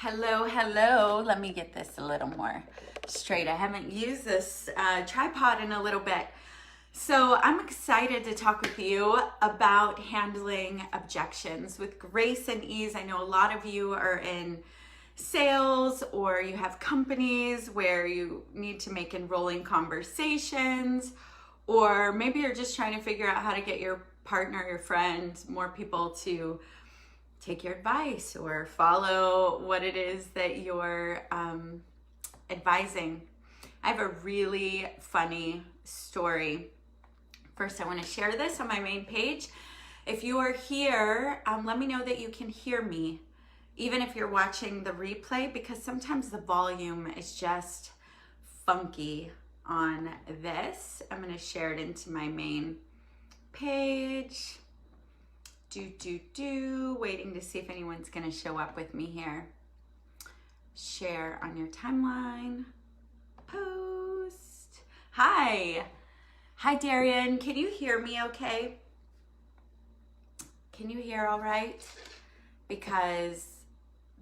Hello, hello. Let me get this a little more straight. I haven't used this tripod in a little bit. So I'm excited to talk with you about handling objections with grace and ease. I know a lot of you are in sales or you have companies where you need to make enrolling conversations, or maybe you're just trying to figure out how to get your partner, your friend, more people to take your advice or follow what it is that you're advising. I have a really funny story. First, I want to share this on my main page. If you are here, let me know that you can hear me, even if you're watching the replay, because sometimes the volume is just funky on this. I'm going to share it into my main page. Waiting to see if anyone's going to show up with me here. Share on your timeline. Post. Hi, Darian. Can you hear me okay? Can you hear all right? Because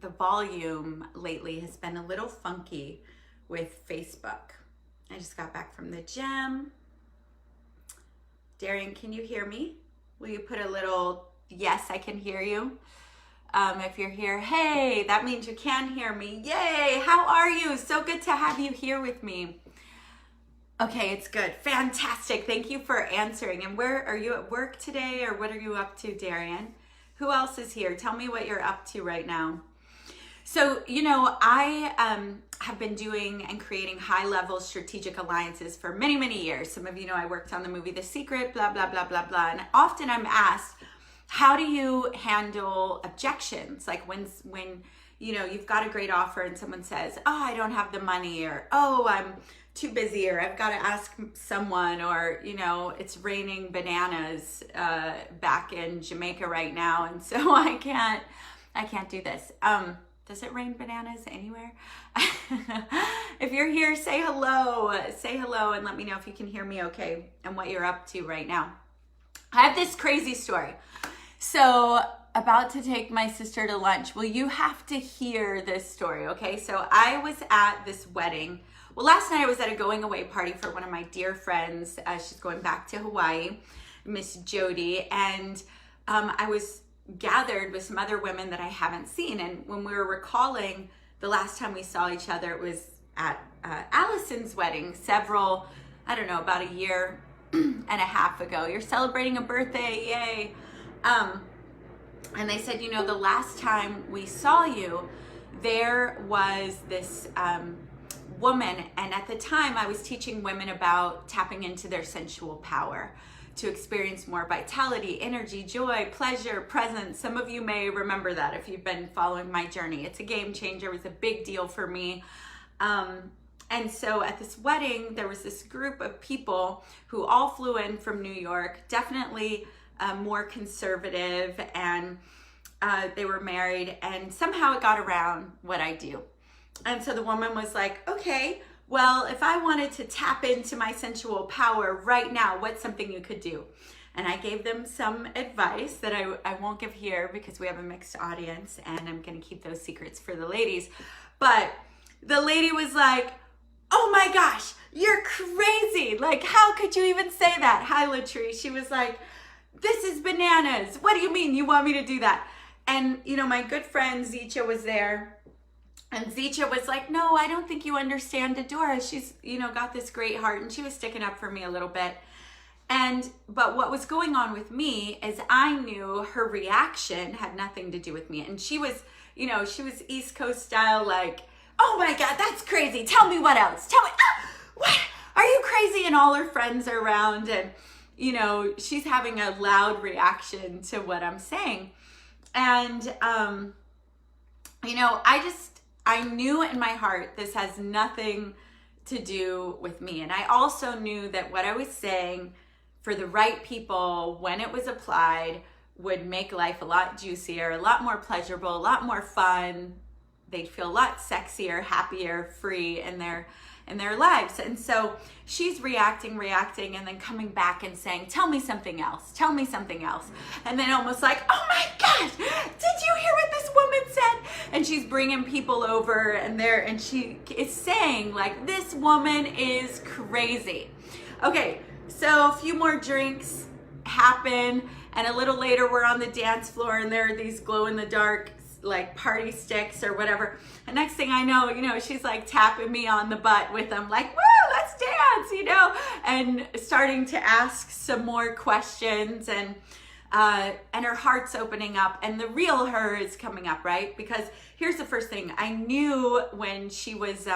the volume lately has been a little funky with Facebook. I just got back from the gym. Darian, can you hear me? Will you put a little yes, I can hear you? If you're here, hey, that means you can hear me. Yay, how are you? So good to have you here with me. Okay, it's good. Fantastic. Thank you for answering. And where are you at work today, or what are you up to, Darian? Who else is here? Tell me what you're up to right now. So, I have been doing and creating high-level strategic alliances for many, many years. Some of you know I worked on the movie The Secret, blah, blah, blah, blah, blah. And often I'm asked, how do you handle objections? Like when you've got a great offer and someone says, oh, I don't have the money, or, oh, I'm too busy, or I've got to ask someone, or, it's raining bananas back in Jamaica right now, and so I can't do this. Does it rain bananas anywhere? If you're here, say hello, and let me know if you can hear me okay and what you're up to right now. I have this crazy story. So, about to take my sister to lunch. Well, you have to hear this story, okay? So, I was at this wedding. Well, last night I was at a going away party for one of my dear friends. She's going back to Hawaii, Miss Jody. And I was gathered with some other women that I haven't seen. And when we were recalling the last time we saw each other, it was at Allison's wedding about a year and a half ago. You're celebrating a birthday, yay. And they said, the last time we saw you, there was this woman, and at the time I was teaching women about tapping into their sensual power to experience more vitality, energy, joy, pleasure, presence. Some of you may remember that if you've been following my journey. It's a game changer. It was a big deal for me. And so at this wedding, there was this group of people who all flew in from New York, definitely more conservative, and they were married, and somehow it got around what I do. And so the woman was like, okay, well, if I wanted to tap into my sensual power right now, what's something you could do? And I gave them some advice that I won't give here because we have a mixed audience, and I'm going to keep those secrets for the ladies. But the lady was like, oh my gosh, you're crazy. Like, how could you even say that? Hi, Latrice. She was like, this is bananas. What do you mean you want me to do that? And, my good friend Zicha was there. And Zicha was like, no, I don't think you understand Adora. She's, got this great heart. And she was sticking up for me a little bit. But what was going on with me is I knew her reaction had nothing to do with me. And she was, she was East Coast style, like, oh my God, that's crazy. Tell me what else. Tell me, what? Are you crazy? And all her friends are around, and, she's having a loud reaction to what I'm saying. And, I knew in my heart, this has nothing to do with me. And I also knew that what I was saying for the right people, when it was applied, would make life a lot juicier, a lot more pleasurable, a lot more fun, they'd feel a lot sexier, happier, free in their lives. And so she's reacting, and then coming back and saying, tell me something else. And then almost like, oh my gosh, did you hear what this woman said? And she's bringing people over and she is saying like, this woman is crazy. Okay, so a few more drinks happen, and a little later we're on the dance floor and there are these glow in the dark like party sticks or whatever. And next thing I know, she's like tapping me on the butt with them, like, woo, let's dance, and starting to ask some more questions, and her heart's opening up, and the real her is coming up, right? Because here's the first thing. I knew when she was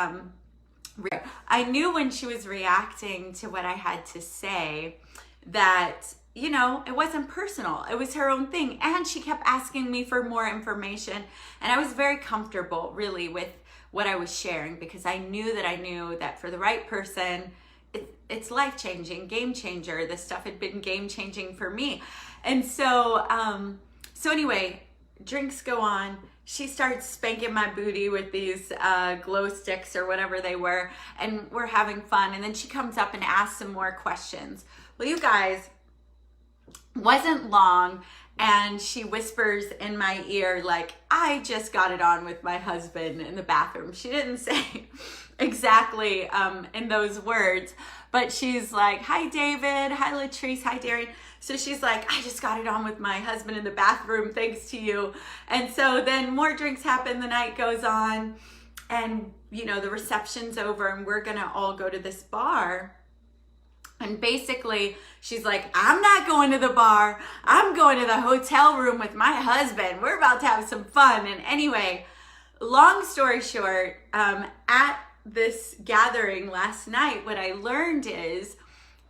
reacting to what I had to say that, it wasn't personal. It was her own thing. And she kept asking me for more information. And I was very comfortable really with what I was sharing, because I knew that for the right person, it's life-changing, game changer. This stuff had been game changing for me. And so anyway, drinks go on. She starts spanking my booty with these glow sticks or whatever they were, and we're having fun. And then she comes up and asks some more questions. Well, you guys, wasn't long, and she whispers in my ear like, I just got it on with my husband in the bathroom. She didn't say exactly in those words, but she's like, hi David, hi Latrice, hi Darian. So she's like, I just got it on with my husband in the bathroom, thanks to you. And so then more drinks happen, the night goes on, and the reception's over, and we're gonna all go to this bar. And basically, she's like, I'm not going to the bar. I'm going to the hotel room with my husband. We're about to have some fun. And anyway, long story short, at this gathering last night, what I learned is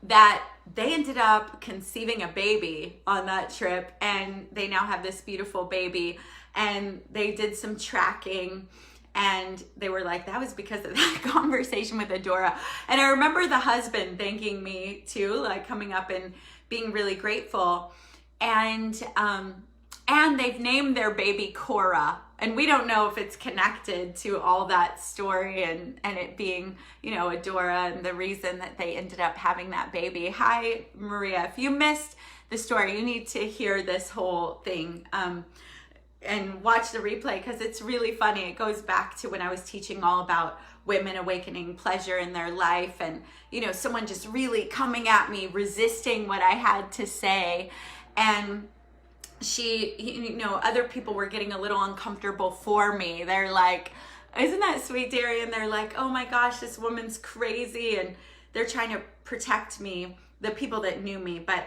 that they ended up conceiving a baby on that trip. And they now have this beautiful baby. And they did some tracking. And they were like, that was because of that conversation with Adora. And I remember the husband thanking me too, like coming up and being really grateful. And they've named their baby Cora. And we don't know if it's connected to all that story and it being, Adora and the reason that they ended up having that baby. Hi, Maria. If you missed the story, you need to hear this whole thing. And watch the replay, because it's really funny. It goes back to when I was teaching all about women awakening pleasure in their life, and someone just really coming at me, resisting what I had to say. And she, other people were getting a little uncomfortable for me. They're like, isn't that sweet, Darian? They're like, oh my gosh, this woman's crazy. And they're trying to protect me, the people that knew me. But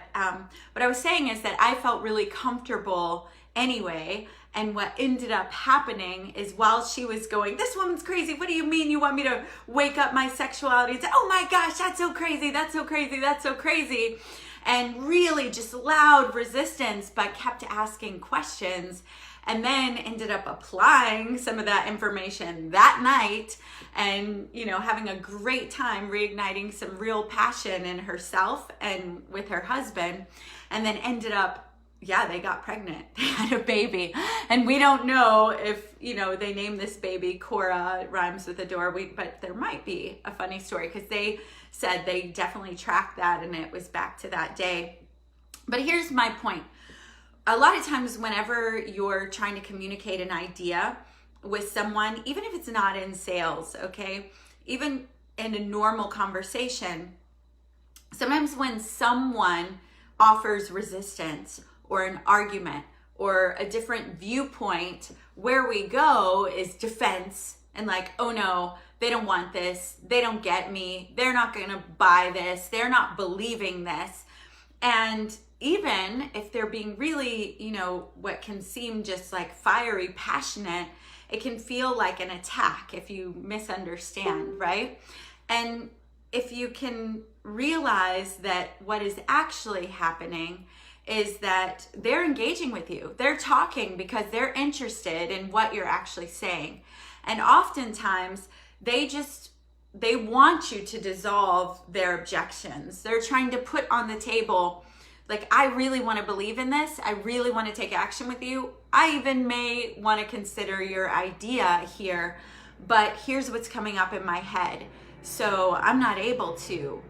what I was saying is that I felt really comfortable anyway. And what ended up happening is, while she was going, this woman's crazy. What do you mean you want me to wake up my sexuality and say, oh my gosh, that's so crazy, that's so crazy, that's so crazy. And really just loud resistance, but kept asking questions, and then ended up applying some of that information that night, and having a great time reigniting some real passion in herself and with her husband. And then ended up, they got pregnant. They had a baby. And we don't know if, they named this baby Cora. It rhymes with Adora. But there might be a funny story, because they said they definitely tracked that, and it was back to that day. But here's my point. A lot of times whenever you're trying to communicate an idea with someone, even if it's not in sales, okay, even in a normal conversation, sometimes when someone offers resistance or an argument or a different viewpoint, where we go is defense, and like, oh no, they don't want this, they don't get me, they're not gonna buy this, they're not believing this. And even if they're being really, what can seem just like fiery, passionate, it can feel like an attack if you misunderstand, right? And if you can realize that what is actually happening is that they're engaging with you. They're talking because they're interested in what you're actually saying. And oftentimes they want you to dissolve their objections. They're trying to put on the table like, I really want to believe in this. I really want to take action with you. I even may want to consider your idea here, but here's what's coming up in my head. So I'm not able to,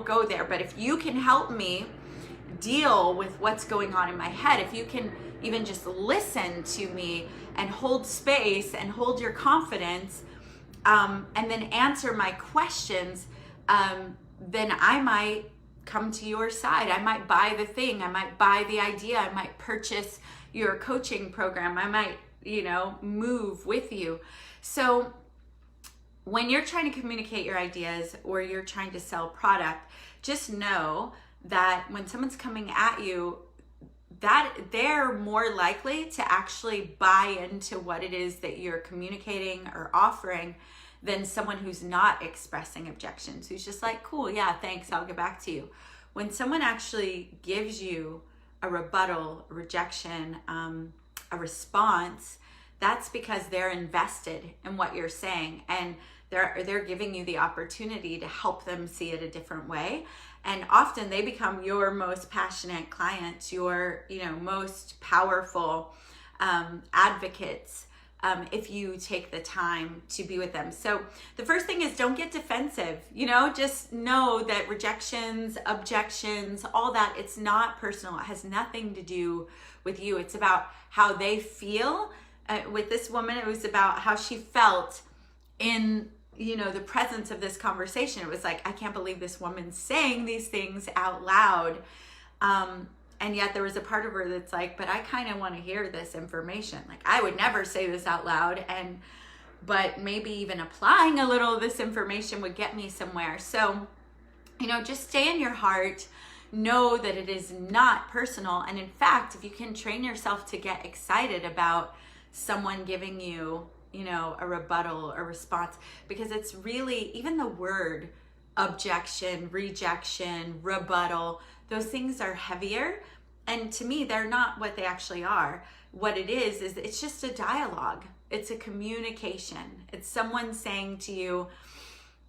go there. But if you can help me deal with what's going on in my head, if you can even just listen to me and hold space and hold your confidence, and then answer my questions, then I might come to your side. I might buy the thing. I might buy the idea. I might purchase your coaching program. I might, move with you. So when you're trying to communicate your ideas or you're trying to sell product, just know that when someone's coming at you, that they're more likely to actually buy into what it is that you're communicating or offering than someone who's not expressing objections, who's just like, cool, yeah, thanks, I'll get back to you. When someone actually gives you a rebuttal, a rejection, a response, that's because they're invested in what you're saying, and they're giving you the opportunity to help them see it a different way. And often they become your most passionate clients, your most powerful advocates, if you take the time to be with them. So the first thing is, don't get defensive. Just know that rejections, objections, all that, it's not personal. It has nothing to do with you. It's about how they feel. With this woman, it was about how she felt in the presence of this conversation. It was like, I can't believe this woman's saying these things out loud. And yet there was a part of her that's like, but I kind of want to hear this information. Like, I would never say this out loud, but maybe even applying a little of this information would get me somewhere. So, just stay in your heart. Know that it is not personal. And in fact, if you can train yourself to get excited about someone giving you, a rebuttal or response, because it's really, even the word objection, rejection, rebuttal, those things are heavier. And to me, they're not what they actually are. What it is it's just a dialogue. It's a communication. It's someone saying to you,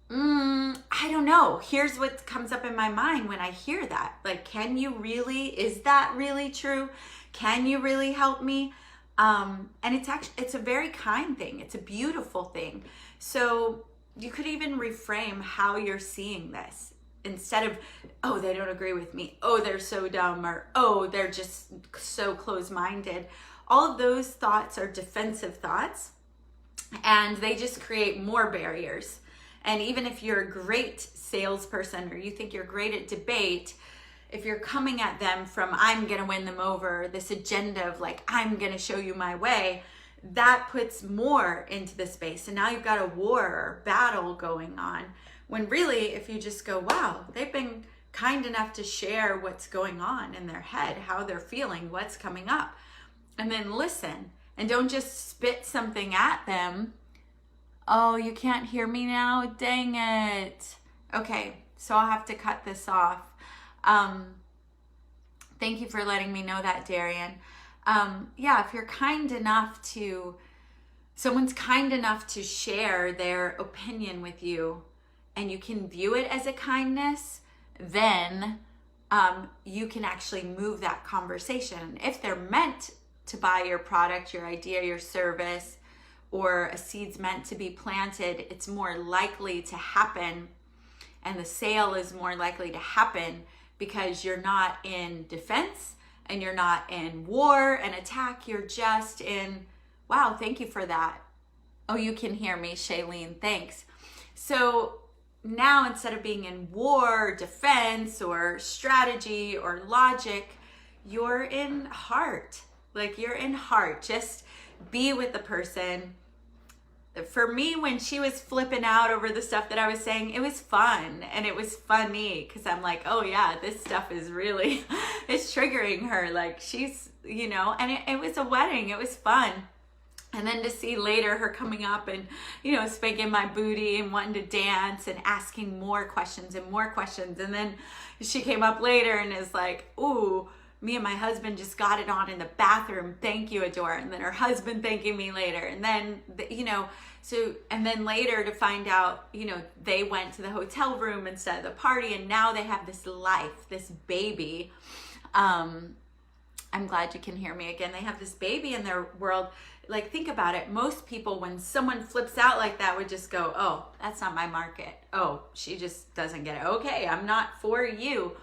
I don't know. Here's what comes up in my mind when I hear that. Like, is that really true? Can you really help me? And it's a very kind thing. It's a beautiful thing. So you could even reframe how you're seeing this. Instead of, oh, they don't agree with me. Oh, they're so dumb. Or, oh, they're just so close-minded. All of those thoughts are defensive thoughts, and they just create more barriers. And even if you're a great salesperson or you think you're great at debate, if you're coming at them from, I'm going to win them over, this agenda of like, I'm going to show you my way, that puts more into the space. And now you've got a war or battle going on. When really, if you just go, wow, they've been kind enough to share what's going on in their head, how they're feeling, what's coming up, and then listen, and don't just spit something at them. Oh, you can't hear me now? Dang it. Okay, so I'll have to cut this off. Thank you for letting me know that, Darian. If you're someone's kind enough to share their opinion with you, and you can view it as a kindness, then you can actually move that conversation. If they're meant to buy your product, your idea, your service, or a seed's meant to be planted, it's more likely to happen, and the sale is more likely to happen because you're not in defense and you're not in war and attack. You're just in, wow, thank you for that. Oh, you can hear me, Shailene, thanks. So now, instead of being in war, defense, or strategy, or logic, you're in heart. Like, you're in heart. Just be with the person. For me, when she was flipping out over the stuff that I was saying, it was fun and it was funny, because I'm like, oh yeah, this stuff is really, it's triggering her. Like, she's, and it was a wedding. It was fun. And then to see later her coming up and, spanking my booty and wanting to dance and asking more questions and more questions. And then she came up later and is like, ooh, me and my husband just got it on in the bathroom. Thank you, Adore. And then her husband thanking me later. And then, and then later to find out, they went to the hotel room instead of the party. And now they have this life, this baby. I'm glad you can hear me again. They have this baby in their world. Like, think about it. Most people, when someone flips out like that, would just go, oh, that's not my market. Oh, she just doesn't get it. Okay, I'm not for you.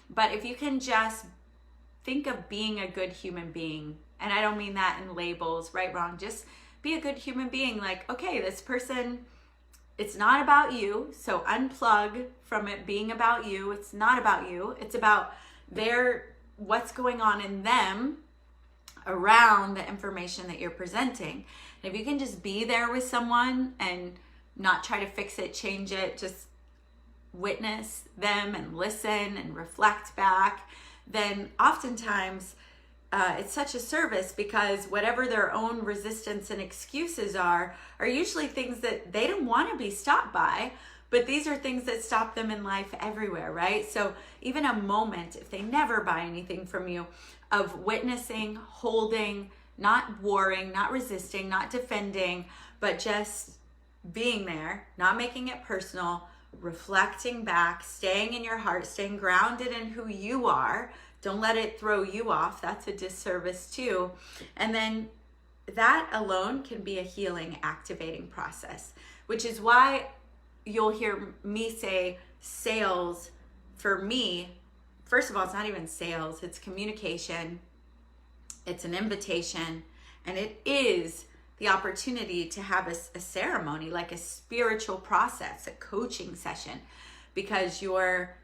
But if you can just think of being a good human being, and I don't mean that in labels, right, wrong, just be a good human being. Like, okay, this person, it's not about you, so unplug from it being about you. It's not about you. It's about what's going on in them around the information that you're presenting. And if you can just be there with someone and not try to fix it, change it, just witness them and listen and reflect back, then oftentimes it's such a service, because whatever their own resistance and excuses are usually things that they don't want to be stopped by, but these are things that stop them in life everywhere, right? So even a moment, if they never buy anything from you, of witnessing, holding, not warring, not resisting, not defending, but just being there, not making it personal, reflecting back, staying in your heart, staying grounded in who you are. Don't let it throw you off. That's a disservice too. And then that alone can be a healing, activating process, which is why you'll hear me say sales for me. First of all, it's not even sales, it's communication, it's an invitation, and it is the opportunity to have a ceremony, like a spiritual process, a coaching session, because you're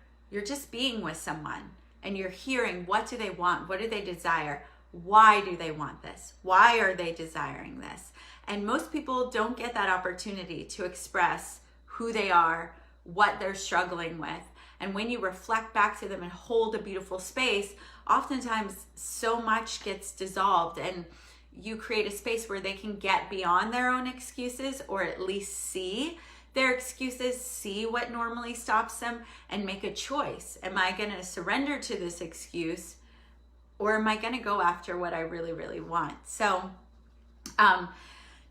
just being with someone and you're hearing, what do they want? What do they desire? Why do they want this? Why are they desiring this? And most people don't get that opportunity to express who they are, what they're struggling with. And when you reflect back to them and hold a beautiful space, oftentimes so much gets dissolved, and you create a space where they can get beyond their own excuses, or at least see their excuses, see what normally stops them, and make a choice. Am I going to surrender to this excuse, or am I going to go after what I really, really want? So,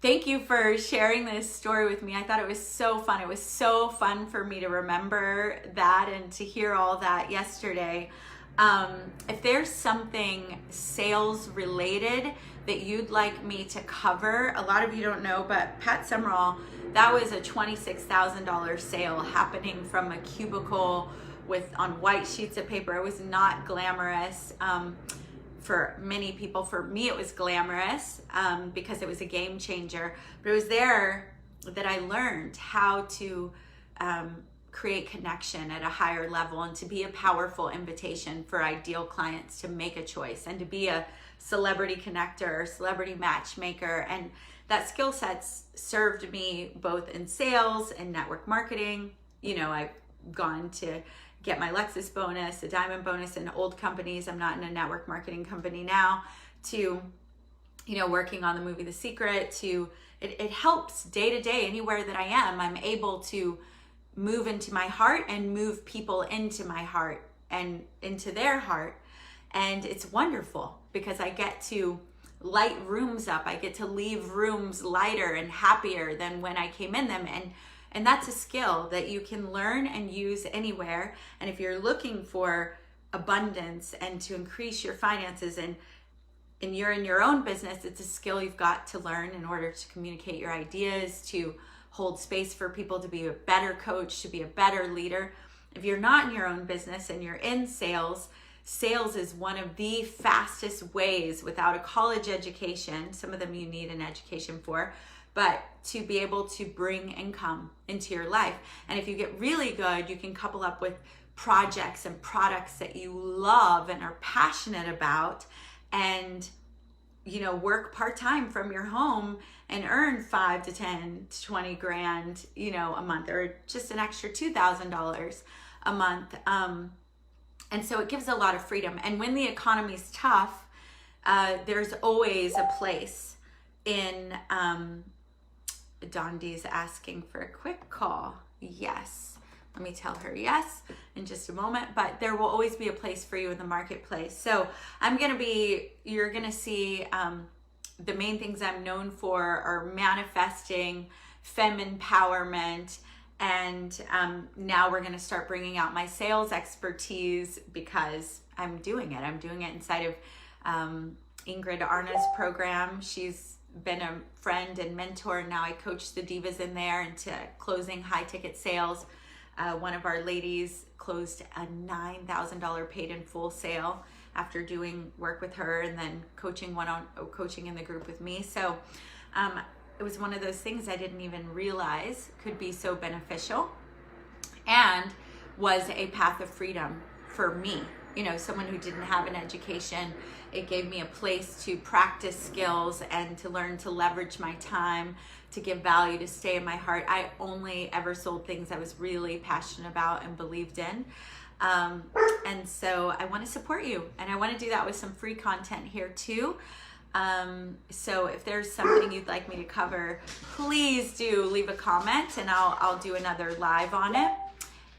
thank you for sharing this story with me. I thought it was so fun. It was so fun for me to remember that and to hear all that yesterday. If there's something sales related that you'd like me to cover, a lot of you don't know, but Pat Summerall, that was a $26,000 sale happening from a cubicle on white sheets of paper. It was not glamorous. For many people, for me it was glamorous because it was a game changer, but it was there that I learned how to create connection at a higher level, and to be a powerful invitation for ideal clients to make a choice, and to be a celebrity connector, celebrity matchmaker. And that skill set served me both in sales and network marketing. You know, I've gone to get my Lexus bonus, a diamond bonus in old companies. I'm not in a network marketing company now. To, you know, working on the movie The Secret, to it helps day to day. Anywhere that I am, I'm able to move into my heart and move people into my heart and into their heart. And it's wonderful because I get to light rooms up. I get to leave rooms lighter and happier than when I came in them. And that's a skill that you can learn and use anywhere. And if you're looking for abundance and to increase your finances, and you're in your own business, it's a skill you've got to learn in order to communicate your ideas, to hold space for people, to be a better coach, to be a better leader. If you're not in your own business and you're in sales, sales is one of the fastest ways without a college education. Some of them you need an education for, but to be able to bring income into your life. And if you get really good, you can couple up with projects and products that you love and are passionate about, and, you know, work part-time from your home and earn 5 to 10 to 20 grand, you know, a month, or just an extra $2,000 a month. And so it gives a lot of freedom. And when the economy's tough, there's always a place in, Dondi's asking for a quick call. Yes. Let me tell her yes in just a moment, but there will always be a place for you in the marketplace. So you're going to see, the main things I'm known for are manifesting, empowerment, and now we're going to start bringing out my sales expertise, because I'm doing it. I'm doing it inside of Ingrid Arna's program. She's been a friend and mentor, and now I coach the divas in there into closing high ticket sales. One of our ladies closed a $9,000 paid in full sale after doing work with her and then coaching coaching in the group with me. So it was one of those things I didn't even realize could be so beneficial and was a path of freedom for me. You know, someone who didn't have an education, it gave me a place to practice skills and to learn to leverage my time, to give value, to stay in my heart. I only ever sold things I was really passionate about and believed in. And so I want to support you, and I want to do that with some free content here too. So if there's something you'd like me to cover, please do leave a comment and I'll do another live on it.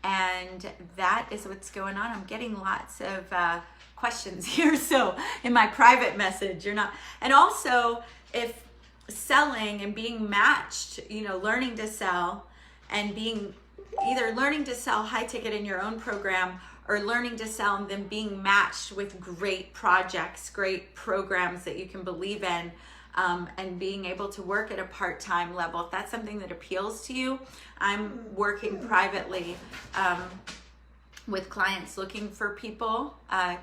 And that is what's going on. I'm getting lots of questions here. So in my private message, you're not, and also if selling and being matched, you know, learning to sell and being either learning to sell high ticket in your own program or learning to sell and then being matched with great projects, great programs that you can believe in, and being able to work at a part-time level. If that's something that appeals to you, I'm working privately with clients looking for people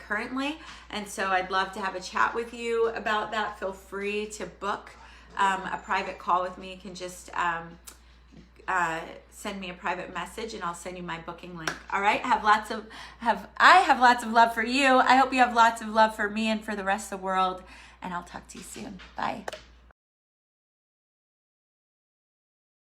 currently. And so I'd love to have a chat with you about that. Feel free to book a private call with me. You can just send me a private message and I'll send you my booking link. All right. I have lots of love for you. I hope you have lots of love for me and for the rest of the world. And I'll talk to you soon. Bye.